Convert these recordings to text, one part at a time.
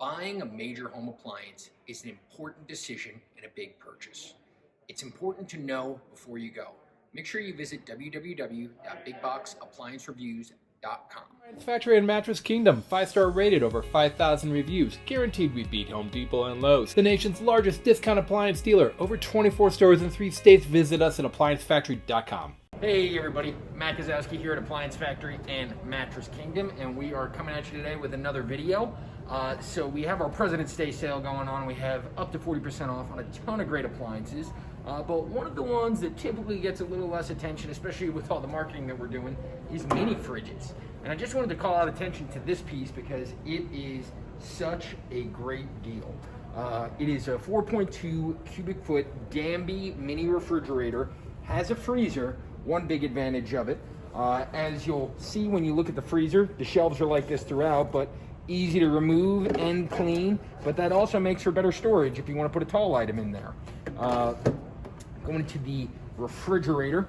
Buying a major home appliance is an important decision and a big purchase. It's important to know before you go. Make sure you visit www.bigboxappliancereviews.com. Factory and Mattress Kingdom, 5-star rated, over 5,000 reviews. Guaranteed we beat Home Depot and Lowe's. The nation's largest discount appliance dealer, over 24 stores in 3 states. Visit us at ApplianceFactory.com. Hey everybody, Matt Kozowski here at Appliance Factory and Mattress Kingdom, and we are coming at you today with another video. So we have our President's Day sale going on. We have up to 40% off on a ton of great appliances. But one of the ones that typically gets a little less attention, especially with all the marketing that we're doing, is mini fridges. And I just wanted to call out attention to this piece because it is such a great deal. It is a 4.2 cubic foot Danby mini refrigerator, has a freezer. One big advantage of it, as you'll see when you look at the freezer, the shelves are like this throughout, but easy to remove and clean, but that also makes for better storage if you want to put a tall item in there. Going into the refrigerator,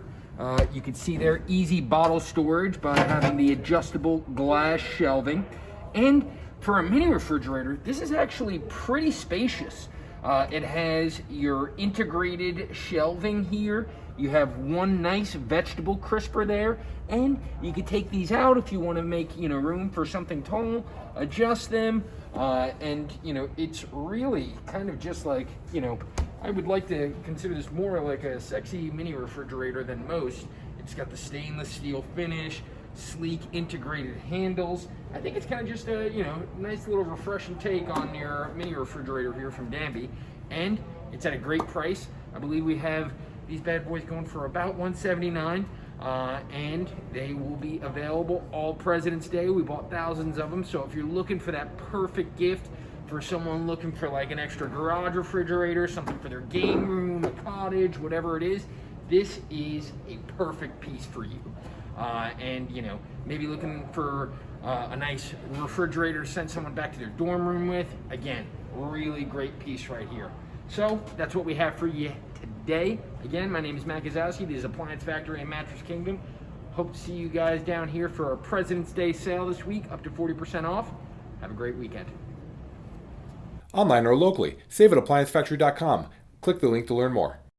you can see there easy bottle storage by having the adjustable glass shelving. And for a mini refrigerator, this is actually pretty spacious. It has your integrated shelving here. You have one nice vegetable crisper there, and you can take these out if you want to make, room for something tall, adjust them, and, it's really kind of just like, I would like to consider this more like a sexy mini refrigerator than most. It's got the stainless steel finish, sleek integrated handles. I think it's kind of just a, nice little refreshing take on your mini refrigerator here from Danby, and it's at a great price. I believe we have these bad boys going for about $179, and they will be available all President's Day. We bought thousands of them, so if you're looking for that perfect gift for someone looking for like an extra garage refrigerator, something for their game room, a cottage, whatever it is, this is a perfect piece for you. And maybe looking for a nice refrigerator to send someone back to their dorm room with, again, really great piece right here. So that's what we have for you today. Again, my name is Matt Kozowski. This is Appliance Factory and Mattress Kingdom. Hope to see you guys down here for our President's Day sale this week, up to 40% off. Have a great weekend. Online or locally, save at ApplianceFactory.com. Click the link to learn more.